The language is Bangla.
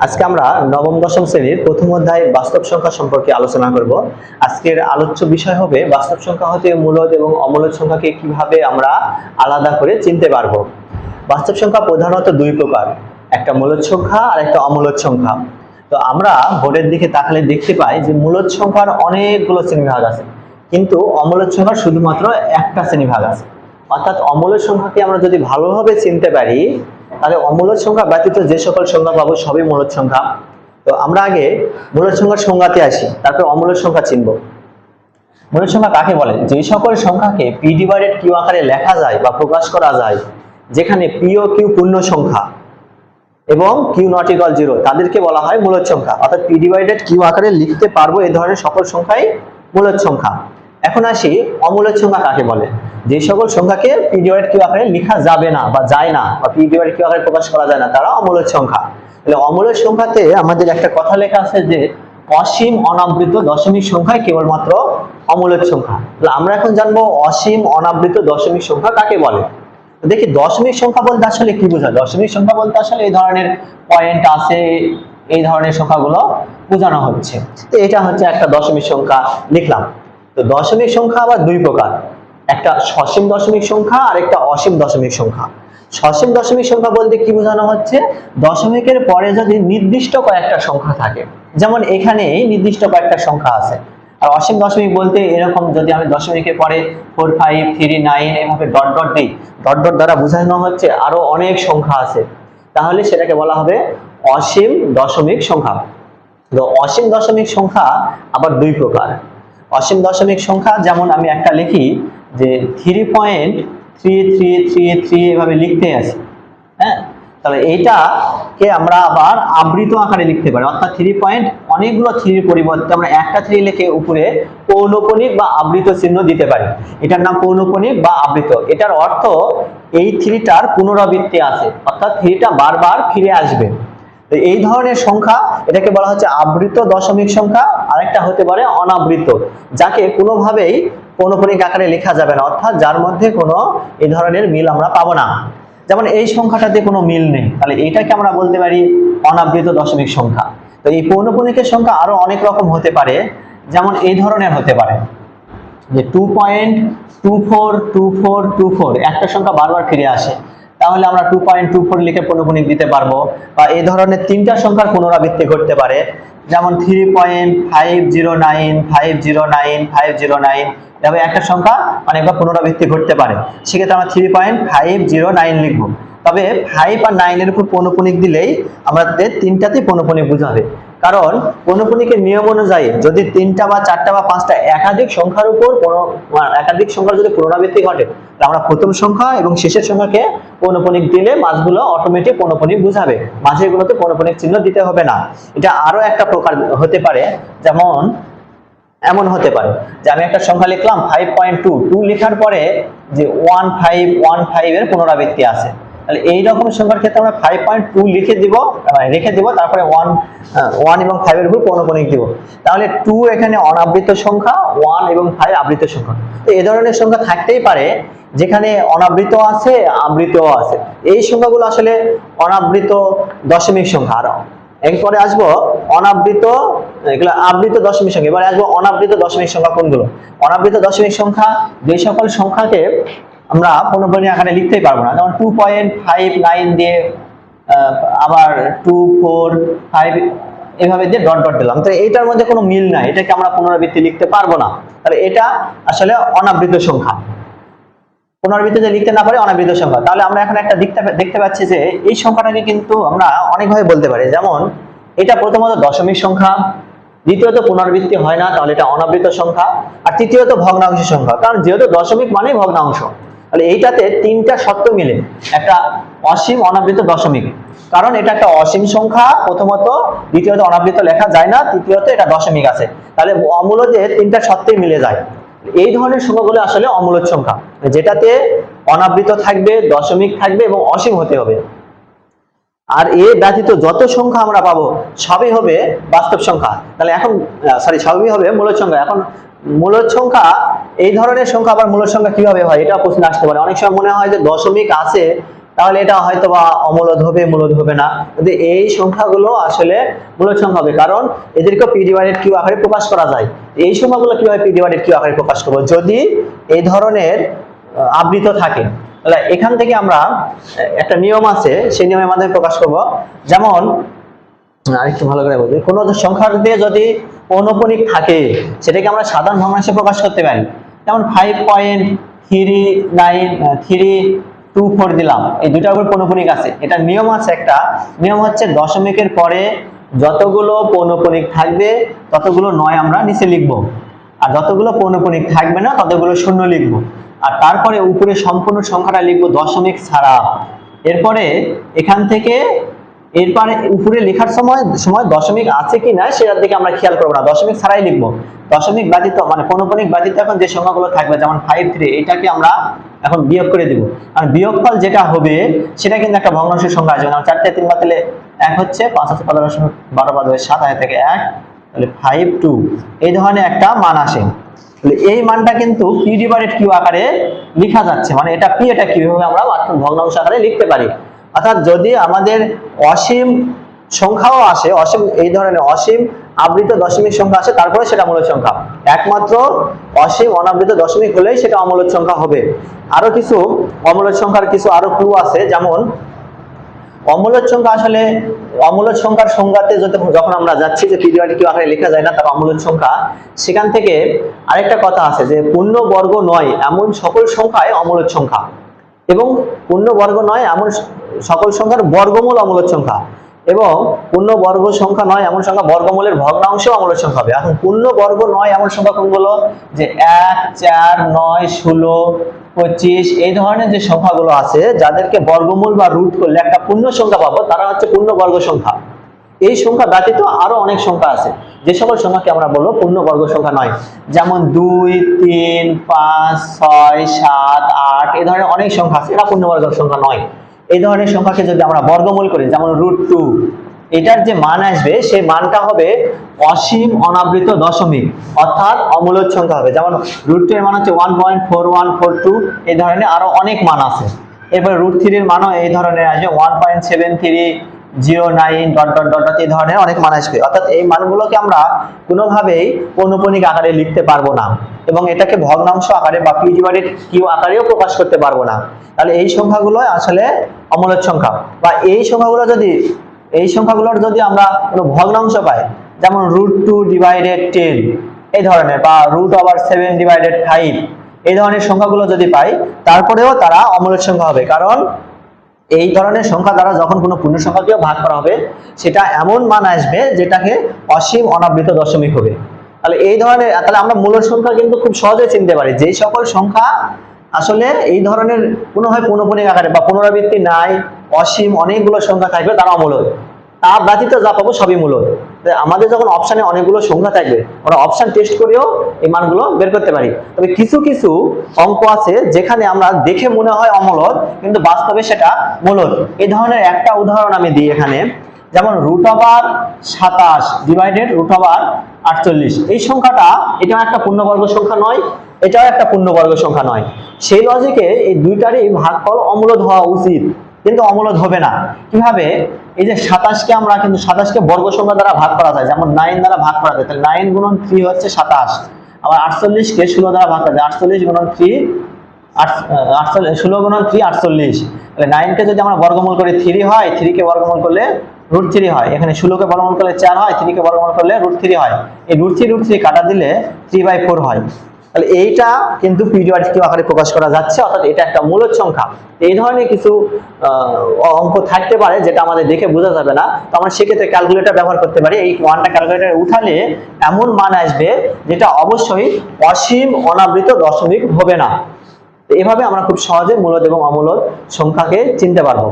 আজকে আমরা নবম দশম শ্রেণীর প্রথম অধ্যায় বাস্তব সংখ্যা সম্পর্কে আলোচনা করব। আজকের আলোচ্য বিষয় হবে বাস্তব সংখ্যা হতে মূলদ এবং অমূলদ সংখ্যাকে কিভাবে আমরা আলাদা করে চিনতে পারবো। বাস্তব সংখ্যা প্রধানত দুই প্রকার, একটা মূলদ সংখ্যা আর একটা অমূলদ সংখ্যা। তো আমরা বোর্ডের দিকে তাকালে দেখতে পাই যে মূলদ সংখ্যার অনেকগুলো শ্রেণীভাগ আছে, কিন্তু অমূলদ সংখ্যার শুধুমাত্র একটা শ্রেণীভাগ আছে। অর্থাৎ অমূলদ সংখ্যাকে আমরা যদি ভালোভাবে চিনতে পারি তাহলে অমূলদ সংখ্যা ব্যতীত যে সকল সংখ্যা পাবো সবই মূলদ সংখ্যা। তো আমরা আগে মূলদ সংখ্যার সংজ্ঞাতে আসি, তারপর অমূলদ সংখ্যা চিনব। মূলদ সংখ্যা কাকে বলে? যে সকল সংখ্যাকে পি ডিভাইডেড কিউ আকারে লেখা যায় বা প্রকাশ করা যায়, যেখানে পি ও কিউ পূর্ণ সংখ্যা এবং কিউ নট ইকুয়াল 0, তাদেরকে বলা হয় মূলদ সংখ্যা। অর্থাৎ পি ডিভাইডেড কিউ আকারে লিখতে পারবো এই ধরনের সকল সংখ্যাই মূলদ সংখ্যা। এখন আসি অমূলদ সংখ্যা কাকে বলে? যে সকল সংখ্যাকে পি ডিভাইডেড কিউ আকারে লেখা যাবে না বা যায় না বা পি ডিভাইডেড কিউ আকারে প্রকাশ করা যায় না, তারা অমূলদ সংখ্যা। তাহলে অমূলদ সংখ্যাতে আমাদের একটা কথা লেখা আছে যে অসীম অনাবৃত দশমিক সংখ্যাই কেবলমাত্র অমূলদ সংখ্যা। তাহলে আমরা এখন জানবো অসীম অনাবৃত দশমিক সংখ্যা কাকে বলে। দেখি দশমিক সংখ্যা বলতে আসলে কি বোঝায়। দশমিক সংখ্যা বলতে আসলে এই ধরনের পয়েন্ট আছে, এই ধরনের সংখ্যাগুলো বোঝানো হচ্ছে। তো এটা হচ্ছে একটা দশমিক সংখ্যা লিখলাম। তো দশমিক সংখ্যা আবার দুই প্রকার, একটা সসীম দশমিক সংখ্যা আর একটা অসীম দশমিক সংখ্যা। সসীম দশমিক সংখ্যা বলতে কি বোঝানো হচ্ছে? দশমিকের পরে যদি নির্দিষ্ট কয়েকটা সংখ্যা থাকে, যেমন এখানে নির্দিষ্ট কয়েকটা সংখ্যা আছে। আর অসীম দশমিক বলতে এরকম যদি আমি দশমিকের পরে 4, 5, 3, 9 এভাবে ডট ডট দিই, ডট ডট দ্বারা বোঝানো হচ্ছে আরো অনেক সংখ্যা আছে, তাহলে সেটাকে বলা হবে অসীম দশমিক সংখ্যা। তো অসীম দশমিক সংখ্যা আবার দুই প্রকার। অসীম দশমিক সংখ্যা যেমন আমি একটা লিখি যে 3.3333 এভাবে লিখতে আছে, হ্যাঁ, তাহলে এইটাকে আমরা আবার আবৃত আকারে লিখতে পারি। অর্থাৎ 3 পয়েন্ট অনেকগুলো 3 পরিবর্তে আমরা একটা 3 লিখে উপরে পৌনঃপুনিক বা আবৃত চিহ্ন দিতে পারি। এটার নাম পৌনঃপুনিক বা আবৃত। এটার অর্থ এই 3টার পুনরাবৃত্তি আছে, অর্থাৎ 3টা বারবার ফিরে আসবে। এই ধরনের সংখ্যা এটাকে বলা হচ্ছে আবৃত দশমিক সংখ্যা। আরেকটা হতে পারে অনাবৃত, যাকে কোনোভাবেই পৌনঃপুনিক আকারে লেখা যাবে না, অর্থাৎ যার মধ্যে কোনো এই ধরনের মিল আমরা পাবো না। যেমন এই সংখ্যাটাতে কোনো মিল নেই, তাহলে এইটাকে আমরা বলতে পারি অনাবৃত দশমিক সংখ্যা। তো এই পৌনঃপুনিকের সংখ্যা আরো অনেক রকম হতে পারে, যেমন এই ধরনের হতে পারে যে 2.242424 একটা সংখ্যা বারবার ফিরে আসে, তাহলে আমরা 2.24 লিখে পৌনঃপুনিক দিতে পারবো। বা এই ধরনের তিনটা সংখ্যার পুনরাবৃত্তি ঘটতে পারে, যেমন 3.509 এভাবে একটা সংখ্যা অনেকবার পুনরাবৃত্তি ঘটতে পারে। সেক্ষেত্রে আমরা 3.509 লিখবো। তবে 5 আর 9 এর উপর পৌনঃপুনিক দিলেই আমাদের তিনটাতেই পৌনঃপুনিক বোঝাবে, কারণ পৌনঃপুনিকের নিয়ম অনুযায়ী যদি 3টা বা 4টা বা 5টা একাধিক সংখ্যার উপর একাধিক সংখ্যার যদি পুনরাবৃত্তি ঘটে, তাহলে আমরা প্রথম সংখ্যা এবং শেষের সংখ্যাকে পৌনঃপুনিক দিলে মাঝগুলো অটোমেটিক পৌনঃপুনিক বুঝাবে, মাঝেরগুলোতে পৌনঃপুনিক চিহ্ন দিতে হবে না। এটা আরো একটা প্রকার হতে পারে, যেমন এমন হতে পারে যে আমি একটা সংখ্যা লিখলাম 5.2 লেখার পরে যে 1515 এর পুনরাবৃত্তি আছে, তাহলে এই রকম সংখ্যার ক্ষেত্রে আমরা 5.2 রেখে দিব, তারপরে 1 এবং 5 এর উপর পৌনঃপুনিক দিব। তাহলে 2 এখানে অনাবৃত সংখ্যা, 1 এবং 5 আবৃত সংখ্যা। তো এই ধরনের সংখ্যা থাকতেই পারে যেখানে অনাবৃত আছে, আবৃতও আছে। এই সংখ্যাগুলো আসলে অনাবৃত দশমিক সংখ্যা। আর এরপরে আসবো অনাবৃত, এগুলো আবৃত দশমিক সংখ্যা। এবারে আসবো অনাবৃত দশমিক সংখ্যা কোনগুলো। অনাবৃত দশমিক সংখ্যা যে সকল সংখ্যাকে আমরা পৌনঃপুনিক আকারে লিখতেই পারবো না, যেমন 2.59 দিয়ে আবার 245 এভাবে দিয়ে ডট ডট দিলাম, তো এইটার মধ্যে কোনো মিল নাই, এটাকে আমরা পুনরাবৃত্তি লিখতে পারবো না। তাহলে এটা আসলে অনাবৃত সংখ্যা, পুনরাবৃত্তি যে লিখতে না পারে অনাবৃত সংখ্যা। তাহলে আমরা এখন একটা দেখতে পাচ্ছি যে এই সংখ্যাটাকে কিন্তু আমরা অনেকভাবে বলতে পারি। যেমন এটা প্রথমত দশমিক সংখ্যা, দ্বিতীয়ত পুনরাবৃত্তি হয় না, তাহলে এটা অনাবৃত সংখ্যা, আর তৃতীয়ত ভগ্নাংশ সংখ্যা, কারণ যেহেতু দশমিক মানেই ভগ্নাংশ। তাহলে এইটাতে তিনটা শর্ত মিলে একটা অসীম অনাবৃত দশমিক, কারণ এটা একটা অসীম সংখ্যা প্রথমত, দ্বিতীয়ত অনাবৃত লেখা যায় না, তৃতীয়ত এটা দশমিক আছে। তাহলে অমূলদে তিনটা শর্তেই মিলে যায়। এই ধরনের সংখ্যাগুলো আসলে অমূলদ সংখ্যা, যেটাতে অনাবৃত থাকবে, দশমিক থাকবে এবং অসীম হতে হবে। আর এর ব্যতীত যত সংখ্যা আমরা পাবো সবই হবে বাস্তব সংখ্যা। তাহলে এখন সবই হবে মূলদ সংখ্যা। এখন মূলদ সংখ্যা, এই ধরনের সংখ্যা আবার মূলদ সংখ্যা কিভাবে হয় এটা প্রশ্ন আসতে পারে। অনেক সময় মনে হয় যে দশমিক আছে তাহলে এটা হয়তো বা অমূলদ হবে, মূলদ হবে না। কিন্তু এই সংখ্যাগুলো আসলে মূলদ সংখ্যা হবে, কারণ এদেরকে পি ডিভাইডেড কিউ আকারে প্রকাশ করা যায়। এই সংখ্যাগুলো কিভাবে পি ডিভাইডেড কিউ আকারে প্রকাশ করব? যদি এই ধরনের আবৃত থাকে, তাহলে এখান থেকে আমরা একটা নিয়ম আছে, সেই নিয়মের মাধ্যমে প্রকাশ করব। যেমন আরেকটু ভালো করে বলবো, কোনো সংখ্যার দিয়ে যদি পৌনঃপুনিক থাকে সেটাকে আমরা সাধারণ ভগ্নাংশে প্রকাশ করতে পারি। যেমন 5.39324 দিলাম, এই দুটার উপর পৌনঃপুনিক আছে। এটা নিয়ম আছে, একটা নিয়ম হচ্ছে দশমিকের পরে যতগুলো পৌনঃপুনিক থাকবে ততগুলো 9 আমরা নিচে লিখব, আর যতগুলো পৌনঃপুনিক থাকবে না ততগুলো 0 লিখব, আর তারপরে উপরে সম্পূর্ণ সংখ্যাটা লিখব দশমিক ছাড়া। এরপরে এখান থেকে এরপরে উপরে লেখার সময় দশমিক আছে কি না সেটার দিকে আমরা খেয়াল করবো না, দশমিক ছাড়াই লিখবো। দশমিক ব্যতীত মানে পৌনঃপুনিক ব্যতীত এখন যে সংখ্যাগুলো থাকবে, যেমন 53, এটাকে আমরা এখন বিয়োগ করে দিব। আর বিয়োগফল যেটা হবে সেটা কিন্তু একটা ভগ্নাংশের সংখ্যা আসবে। 4 থেকে 3 বাদ দিলে 1 হচ্ছে, 5 আছে 15 বাদ 7 আগে থেকে 1, তাহলে 52 এই ধরনের একটা মান আসে। তাহলে এই মানটা কিন্তু পি ডিভাইডেড কিউ আকারে লেখা যাচ্ছে, মানে এটা পি এটা কিউ ভাবে আমরা ভগ্নাংশ আকারে লিখতে পারি। অর্থাৎ যদি আমাদের অসীম সংখ্যাও আসে, অসীম এই ধরনের অসীম আবৃত দশমিক সংখ্যা আসে, তারপরে সেটা মূলদ সংখ্যা। একমাত্র অসীম অনাবৃত দশমিক হলেই সেটা অমূলদ সংখ্যা হবে। আরো কিছু অমূলদ সংখ্যার কিছু আরো ক্লু আছে। যেমন অমূলদ সংখ্যা, আসলে অমূলদ সংখ্যার সংজ্ঞাতে যখন আমরা যাচ্ছি যে পি ডিভাইডেড কিউ আকারে লেখা যায় না তার অমূলদ সংখ্যা, সেখান থেকে আরেকটা কথা আছে যে পূর্ণবর্গ নয় এমন সকল সংখ্যায় অমূলদ সংখ্যা, এবং পূর্ণবর্গ নয় এমন সকল সংখ্যার বর্গমূল অমূলদ সংখ্যা, এবং পূর্ণবর্গ সংখ্যা নয় এমন সংখ্যা বর্গমূলের ভগ্নাংশ অমূলদ সংখ্যা হবে। এখন পূর্ণবর্গ নয় এমন সংখ্যা কোনগুলো? যে 1, 4, 9, 16, 25 এই ধরনের যে সংখ্যাগুলো আছে যাদেরকে বর্গমূল বা রুট করলে একটা পূর্ণ সংখ্যা পাবো, তারা হচ্ছে পূর্ণবর্গ সংখ্যা। এই সংখ্যা ব্যতীত আরো অনেক সংখ্যা আছে যে সকল সংখ্যাকে আমরা বলবো পূর্ণবর্গ সংখ্যা নয়। যেমন 2, 3, 5, 6, 7, 8 এই ধরনের অনেক সংখ্যা আছে, এরা পূর্ণবর্গ সংখ্যা নয়। এই ধরনের সংখ্যাকে যদি আমরা বর্গমূল করি, যেমন √2, এটার যে মান আসবে সেই মানটা হবে অসীম অনাবৃত দশমিক, অর্থাৎ অমূলদ সংখ্যা হবে। যেমন √2 এর মান হচ্ছে 1.4142, এই ধরনের আরো অনেক মান আছে। এরপর √3 এর মানও এই ধরনের আসবে 1.7309 ... এই ধরনের অনেক মান আসবে। অর্থাৎ এই মানগুলোকে আমরা কোনোভাবেই পৌনঃপুনিক আকারে লিখতে পারবো না, এবং এটাকে ভগ্নাংশ আকারে বা পি ডিভাইডেড কিউ আকারেও প্রকাশ করতে পারবো না। তাহলে এই সংখ্যাগুলো আসলে অমূলদ সংখ্যা। বা এই সংখ্যাগুলোর যদি আমরা কোনো ভগ্নাংশ পাই, যেমন √2/10 এই ধরনের, বা √7/5 এই ধরনের সংখ্যাগুলো যদি পাই, তারপরেও তারা অমূলদ সংখ্যা হবে। কারণ এই ধরনের সংখ্যা দ্বারা যখন কোনো পূর্ণ সংখ্যাকেও ভাগ করা হবে সেটা এমন মান আসবে যেটাকে অসীম অনাবৃত দশমিক হবে। তাহলে এই ধরনের, তাহলে আমরা মূলদ সংখ্যা কিন্তু খুব সহজে চিনতে পারি। যেই সকল সংখ্যা আসলে এই ধরনের কোনো হয় পৌনঃপুনিক আকারে বা পুনরাবৃত্তি নাই, অসীম অনেকগুলো সংখ্যা থাকবে, তারা অমূলদ। তা ব্যতীত যা পাবো সবই মূলদ। আমাদের যখন অপশনে অনেকগুলো সংখ্যা থাকবে, আমরা অপশন টেস্ট করেও এই মানগুলো বের করতে পারি। তবে কিছু কিছু অঙ্ক আছে যেখানে আমরা দেখে মনে হয় অমূলদ, কিন্তু বাস্তবে সেটা মূলদ। এই ধরনের একটা উদাহরণ আমি দিই এখানে। যেমন √7/√48, এই সংখ্যাটা, এটাও একটা পূর্ণবর্গ সংখ্যা নয়, এটাও একটা পূর্ণবর্গ সংখ্যা নয়। সেই লজিকে এই দুইটারই ভাগফল অমূলদ হওয়া উচিত, কিন্তু অমূলদ হবে না। কিভাবে? এই যে 27কে আমরা কিন্তু 27কে বর্গ সংখ্যা দ্বারা ভাগ করা যায়, যেমন 9 দ্বারা ভাগ করা যায়, তাহলে 9 গুণন 3 হচ্ছে 27। আবার 48কে 16 দ্বারা ভাগ করা যায়, 48 গুণন 3 16 গুণন 3 48। তাহলে 9 কে যদি আমরা বর্গমূল করি 3 হয়, 3 কে বর্গমূল করলে √3 হয়। এখানে 16 কে বর্গমূল করলে 4 হয়, 3 কে বর্গমূল করলে √3 হয়। এই √3 কাটা দিলে 3/4 হয়। তাহলে এইটা কিন্তু পি ডিভাইডেড কিউ আকারে প্রকাশ করা যাচ্ছে, অর্থাৎ এটা একটা মূলদ সংখ্যা। এই ধরনের কিছু অঙ্ক থাকতে পারে যেটা আমাদের দেখে বোঝা যাবে না, তো আমরা সেক্ষেত্রে ক্যালকুলেটর ব্যবহার করতে পারি। এই মানটা ক্যালকুলেটরে উঠালে এমন মান আসবে যেটা অবশ্যই অসীম অনাবৃত দশমিক হবে না। এভাবে আমরা খুব সহজে মূলদ এবং অমূলদ সংখ্যাকে চিনতে পারবো।